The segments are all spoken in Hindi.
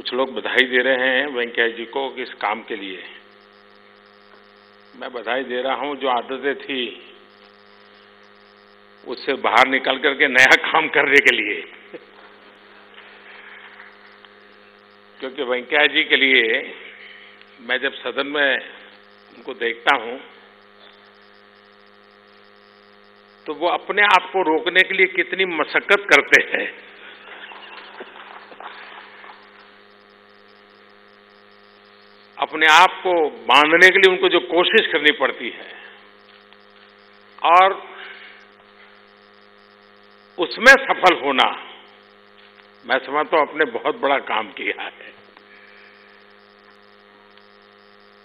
कुछ लोग बधाई दे रहे हैं वेंकैया जी को इस काम के लिए। मैं बधाई दे रहा हूं जो आदतें थी उससे बाहर निकल करके नया काम करने के लिए। क्योंकि वेंकैया जी के लिए मैं जब सदन में उनको देखता हूं तो वो अपने आप को रोकने के लिए कितनी मशक्कत करते हैं। अपने आप को बांधने के लिए उनको जो कोशिश करनी पड़ती है और उसमें सफल होना, मैं समझता हूं अपने बहुत बड़ा काम किया है।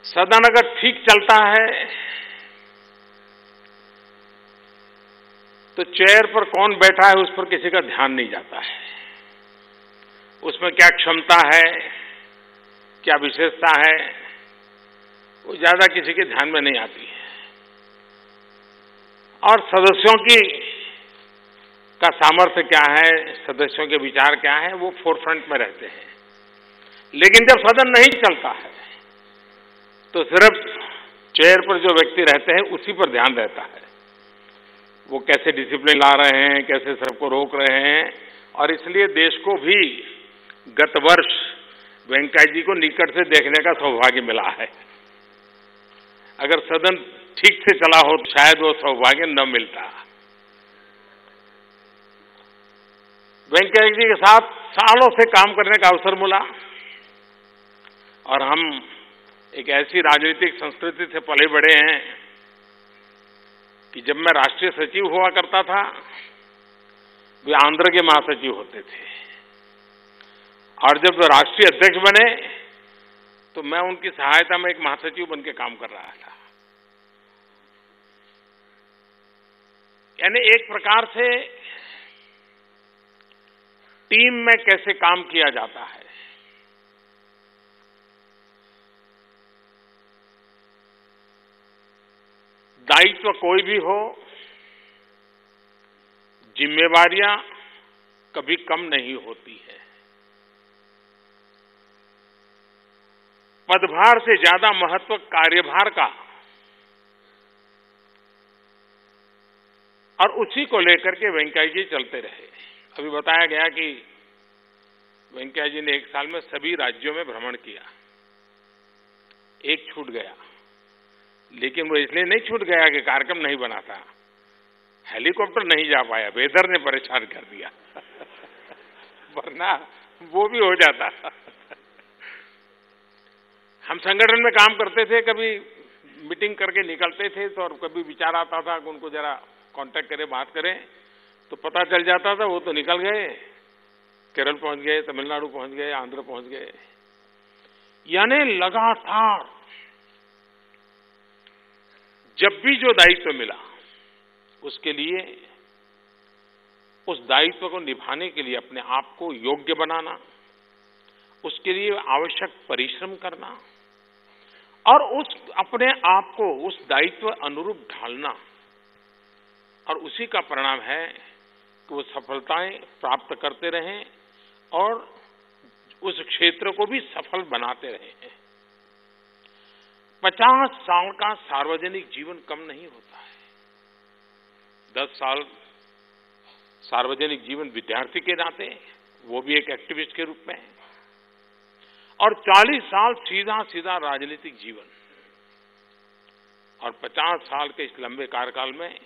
सदन अगर ठीक चलता है तो चेयर पर कौन बैठा है उस पर किसी का ध्यान नहीं जाता है। उसमें क्या क्षमता है, क्या विशेषता है, वो ज्यादा किसी के ध्यान में नहीं आती है। और सदस्यों का सामर्थ्य क्या है, सदस्यों के विचार क्या है, वो फोरफ्रंट में रहते हैं। लेकिन जब सदन नहीं चलता है तो सिर्फ चेयर पर जो व्यक्ति रहते हैं उसी पर ध्यान रहता है। वो कैसे डिसिप्लिन ला रहे हैं, कैसे सबको रोक रहे हैं। और इसलिए देश को भी गत वर्ष वेंकैया जी को निकट से देखने का सौभाग्य मिला है। अगर सदन ठीक से चला हो तो शायद वो सौभाग्य न मिलता। वेंकैया जी के साथ सालों से काम करने का अवसर मिला और हम एक ऐसी राजनीतिक संस्कृति से पले बढ़े हैं कि जब मैं राष्ट्रीय सचिव हुआ करता था वे आंध्र के महासचिव होते थे और जब वे राष्ट्रीय अध्यक्ष बने तो मैं उनकी सहायता में एक महासचिव बनकर काम कर रहा था। यानी एक प्रकार से टीम में कैसे काम किया जाता है, दायित्व कोई भी हो, जिम्मेवारियां कभी कम नहीं होती है। पदभार से ज्यादा महत्व कार्यभार का, और उसी को लेकर के वेंकैया जी चलते रहे। अभी बताया गया कि वेंकैया जी ने एक साल में सभी राज्यों में भ्रमण किया। एक छूट गया, लेकिन वो इसलिए नहीं छूट गया कि कार्यक्रम नहीं बना था, हेलीकॉप्टर नहीं जा पाया, वेदर ने परेशान कर दिया। वरना वो भी हो जाता। हम संगठन में काम करते थे, कभी मीटिंग करके निकलते थे तो और कभी विचार आता था कि उनको जरा कांटेक्ट करें, बात करें, तो पता चल जाता था वो तो निकल गए, केरल पहुंच गए, तमिलनाडु पहुंच गए, आंध्र पहुंच गए। यानी लगातार जब भी जो दायित्व मिला उसके लिए, उस दायित्व को निभाने के लिए अपने आप को योग्य बनाना, उसके लिए आवश्यक परिश्रम करना और उस अपने आप को उस दायित्व अनुरूप ढालना, और उसी का परिणाम है कि वो सफलताएं प्राप्त करते रहें और उस क्षेत्र को भी सफल बनाते रहे। 50 साल का सार्वजनिक जीवन कम नहीं होता है। 10 साल सार्वजनिक जीवन विद्यार्थी के नाते, वो भी एक एक्टिविस्ट के रूप में है, और 40 साल सीधा सीधा राजनीतिक जीवन, और 50 साल के इस लंबे कार्यकाल में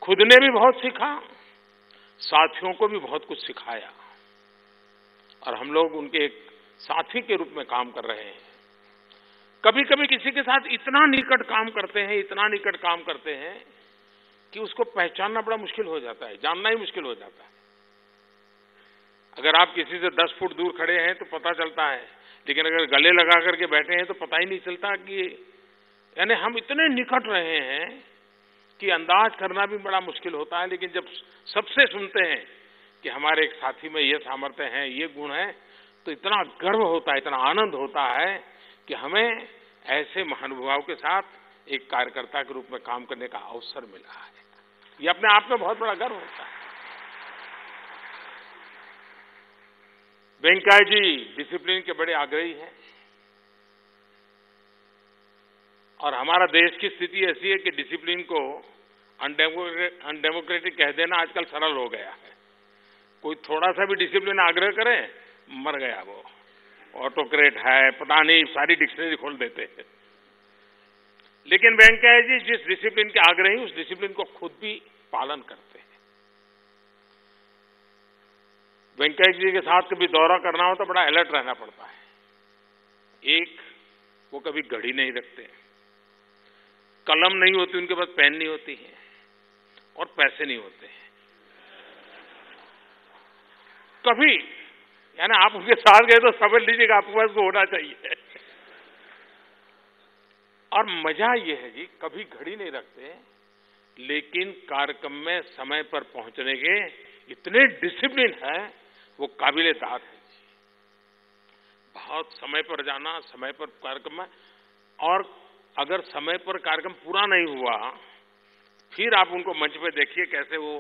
खुद ने भी बहुत सीखा, साथियों को भी बहुत कुछ सिखाया, और हम लोग उनके एक साथी के रूप में काम कर रहे हैं। कभी कभी किसी के साथ इतना निकट काम करते हैं, इतना निकट काम करते हैं कि उसको पहचानना बड़ा मुश्किल हो जाता है, जानना ही मुश्किल हो जाता है। अगर आप किसी से 10 फुट दूर खड़े हैं तो पता चलता है, लेकिन अगर गले लगा करके बैठे हैं तो पता ही नहीं चलता कि, यानी हम इतने निकट रहे हैं कि अंदाज करना भी बड़ा मुश्किल होता है। लेकिन जब सबसे सुनते हैं कि हमारे एक साथी में ये सामर्थ्य है, ये गुण है, तो इतना गर्व होता है, इतना आनंद होता है कि हमें ऐसे महानुभाव के साथ एक कार्यकर्ता के रूप में काम करने का अवसर मिला है। ये अपने आप में बहुत बड़ा गर्व होता है। वेंकैया जी डिसिप्लिन के बड़े आग्रही हैं और हमारा देश की स्थिति ऐसी है कि डिसिप्लिन को अनडेमोक्रेटिक कह देना आजकल सरल हो गया है। कोई थोड़ा सा भी डिसिप्लिन आग्रह करे, मर गया वो, ऑटोक्रेट है, पता नहीं, सारी डिक्शनरी खोल देते हैं। लेकिन वेंकैया जी जिस डिसिप्लिन के आग्रही, उस डिसिप्लिन को खुद भी पालन करते हैं। वेंकैया जी के साथ कभी दौरा करना हो तो बड़ा अलर्ट रहना पड़ता है। एक, वो कभी घड़ी नहीं रखते, कलम नहीं होती उनके पास, पेन नहीं होती है और पैसे नहीं होते हैं कभी। यानी आप उनके साथ गए तो समझ लीजिएगा आपके पास वो होना चाहिए। और मजा ये है जी, कभी घड़ी नहीं रखते, लेकिन कार्यक्रम में समय पर पहुंचने के इतने डिसिप्लिन है, वो काबिले दाद है जी। बहुत समय पर जाना, समय पर कार्यक्रम में, और अगर समय पर कार्यक्रम पूरा नहीं हुआ, फिर आप उनको मंच पे देखिए कैसे वो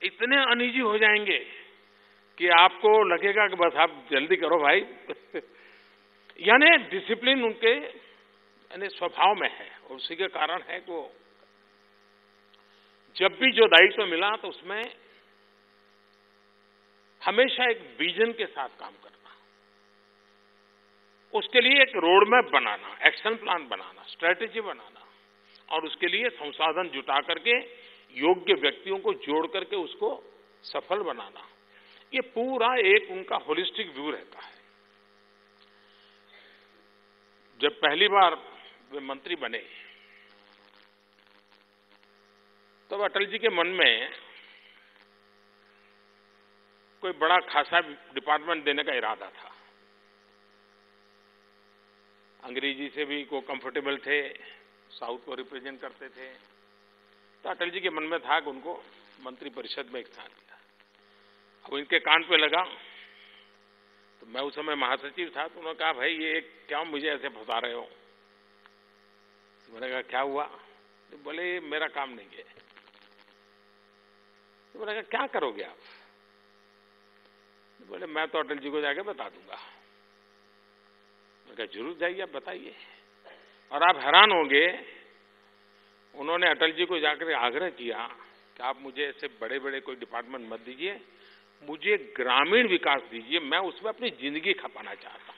इतने अनईजी हो जाएंगे कि आपको लगेगा कि बस आप जल्दी करो भाई। यानी डिसिप्लिन उनके यानी स्वभाव में है, और उसी के कारण है कि वो जब भी जो दायित्व मिला तो उसमें हमेशा एक विजन के साथ काम करना, उसके लिए एक रोड मैप बनाना, एक्शन प्लान बनाना, स्ट्रेटेजी बनाना, और उसके लिए संसाधन जुटा करके योग्य व्यक्तियों को जोड़ करके उसको सफल बनाना, ये पूरा एक उनका होलिस्टिक व्यू रहता है। जब पहली बार वे मंत्री बने तो अटल जी के मन में कोई बड़ा खासा डिपार्टमेंट देने का इरादा था। अंग्रेजी से भी को कंफर्टेबल थे, साउथ को रिप्रेजेंट करते थे, तो अटल जी के मन में था कि उनको मंत्री परिषद में एक स्थान दिया। अब इनके कान पे लगा, तो मैं उस समय महासचिव था, तो उन्होंने कहा भाई ये क्या मुझे ऐसे फंसा रहे हो? तो मैंने कहा क्या हुआ? तो बोले मेरा काम नहीं है। तो मैंने कहा क्या करोगे आप? तो बोले मैं तो अटल जी को जाके बता दूंगा। मैंने कहा जरूर जाइए, आप बताइए। और आप हैरान होंगे, उन्होंने अटल जी को जाकर आग्रह किया कि आप मुझे ऐसे बड़े बड़े कोई डिपार्टमेंट मत दीजिए, मुझे ग्रामीण विकास दीजिए, मैं उसमें अपनी जिंदगी खपाना चाहता हूं।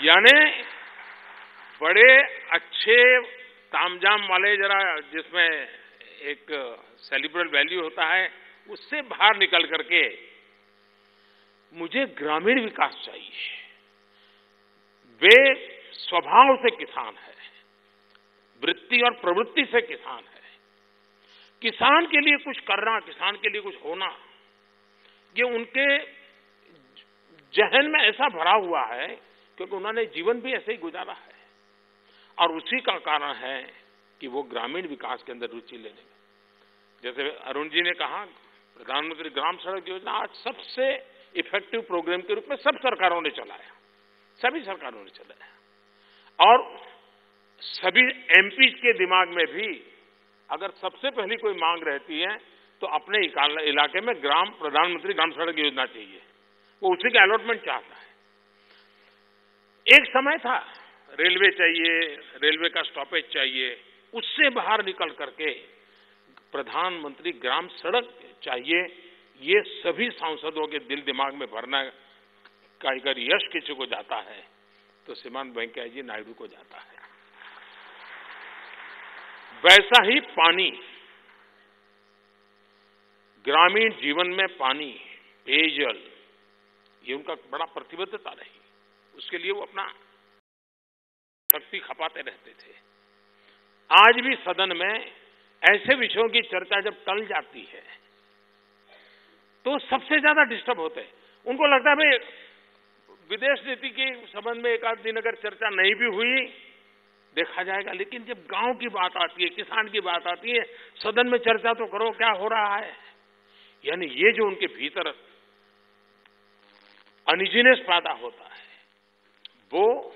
यानी बड़े अच्छे तामझाम वाले, जरा जिसमें एक सेलिब्रल वैल्यू होता है, उससे बाहर निकल करके मुझे ग्रामीण विकास चाहिए। वे स्वभाव से किसान है, वृत्ति और प्रवृत्ति से किसान है। किसान के लिए कुछ करना, किसान के लिए कुछ होना, ये उनके जहन में ऐसा भरा हुआ है क्योंकि उन्होंने जीवन भी ऐसे ही गुजारा है। और उसी का कारण है कि वो ग्रामीण विकास के अंदर रुचि लेने में, जैसे अरुण जी ने कहा, प्रधानमंत्री ग्राम सड़क योजना आज सबसे इफेक्टिव प्रोग्राम के रूप में सब सरकारों ने चलाया, सभी सरकारों ने चलाया। और सभी एमपी के दिमाग में भी अगर सबसे पहली कोई मांग रहती है तो अपने इलाके में प्रधानमंत्री ग्राम सड़क योजना चाहिए, वो उसी का अलॉटमेंट चाहता है। एक समय था रेलवे चाहिए, रेलवे का स्टॉपेज चाहिए, उससे बाहर निकल करके प्रधानमंत्री ग्राम सड़क चाहिए, ये सभी सांसदों के दिल दिमाग में भरना का अगर यश किसी को जाता है तो श्रीमान वेंकैया जी नायडू को जाता है। वैसा ही पानी, ग्रामीण जीवन में पानी, पेयजल, ये उनका बड़ा प्रतिबद्धता रही, उसके लिए वो अपना शक्ति खपाते रहते थे। आज भी सदन में ऐसे विषयों की चर्चा जब टल जाती है तो सबसे ज्यादा डिस्टर्ब होते हैं। उनको लगता है भाई विदेश नीति के संबंध में एक आध दिन अगर चर्चा नहीं भी हुई देखा जाएगा, लेकिन जब गांव की बात आती है, किसान की बात आती है, सदन में चर्चा तो करो क्या हो रहा है। यानी ये जो उनके भीतर अनइजीनेस पैदा होता है, वो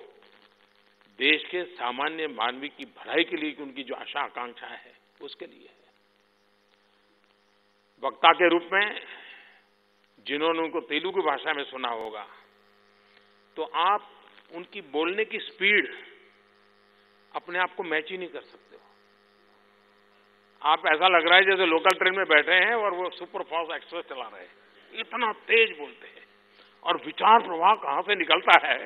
देश के सामान्य मानवी की भलाई के लिए उनकी जो आशा आकांक्षा है उसके लिए है। वक्ता के रूप में जिन्होंने उनको तेलुगु भाषा में सुना होगा, तो आप उनकी बोलने की स्पीड अपने आप को मैच ही नहीं कर सकते हो। आप ऐसा लग रहा है जैसे लोकल ट्रेन में बैठे हैं और वो सुपर फास्ट एक्सप्रेस चला रहे हैं, इतना तेज बोलते हैं। और विचार प्रवाह कहां से निकलता है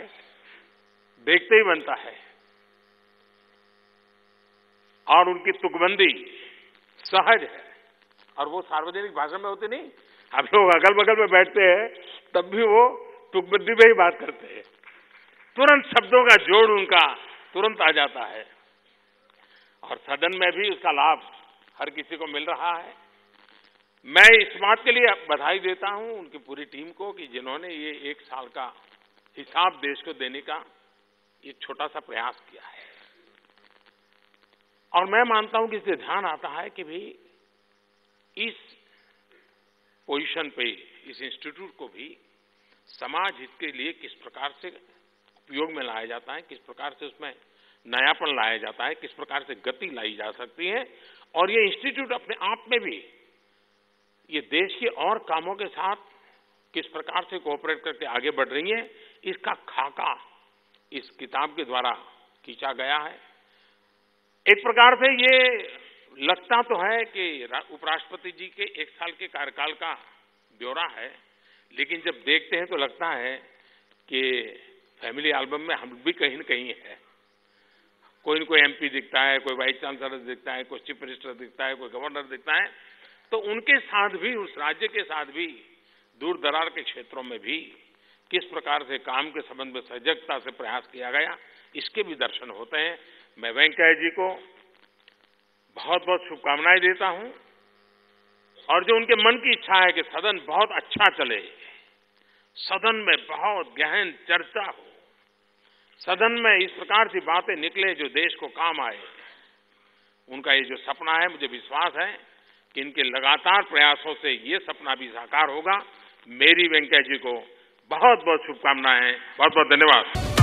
देखते ही बनता है। और उनकी तुकबंदी सहज है, और वो सार्वजनिक भाषण में होती नहीं। आप लोग अगल बगल में बैठते हैं तब भी वो तुकबंदी में ही बात करते हैं, तुरंत शब्दों का जोड़ उनका तुरंत आ जाता है। और सदन में भी उसका लाभ हर किसी को मिल रहा है। मैं इस बात के लिए बधाई देता हूं उनकी पूरी टीम को कि जिन्होंने ये 1 साल का हिसाब देश को देने का एक छोटा सा प्रयास किया है। और मैं मानता हूं कि इससे ध्यान आता है कि भी इस पोजीशन पे, इस इंस्टीट्यूट को भी समाज हित के लिए किस प्रकार से उपयोग में लाया जाता है, किस प्रकार से उसमें नयापन लाया जाता है, किस प्रकार से गति लाई जा सकती है। और ये इंस्टीट्यूट अपने आप में भी ये देश के और कामों के साथ किस प्रकार से कोऑपरेट करके आगे बढ़ रही है, इसका खाका इस किताब के द्वारा खींचा गया है। एक प्रकार से ये लगता तो है कि उपराष्ट्रपति जी के 1 साल के कार्यकाल का ब्यौरा है, लेकिन जब देखते हैं तो लगता है कि फैमिली एल्बम में हम भी कहीं न कहीं है। कोई न कोई एमपी दिखता है, कोई वाइस चांसलर दिखता है, कोई चीफ मिनिस्टर दिखता है, कोई गवर्नर दिखता है। तो उनके साथ भी, उस राज्य के साथ भी, दूर दरार के क्षेत्रों में भी किस प्रकार से काम के संबंध में सजगता से प्रयास किया गया, इसके भी दर्शन होते हैं। मैं वेंकैया जी को बहुत बहुत शुभकामनाएं देता हूं। और जो उनके मन की इच्छा है कि सदन बहुत अच्छा चले, सदन में बहुत गहन चर्चा हो, सदन में इस प्रकार की बातें निकले जो देश को काम आए, उनका ये जो सपना है, मुझे विश्वास है कि इनके लगातार प्रयासों से ये सपना भी साकार होगा। मेरी वेंकैया जी को बहुत बहुत शुभकामनाएं, बहुत बहुत धन्यवाद।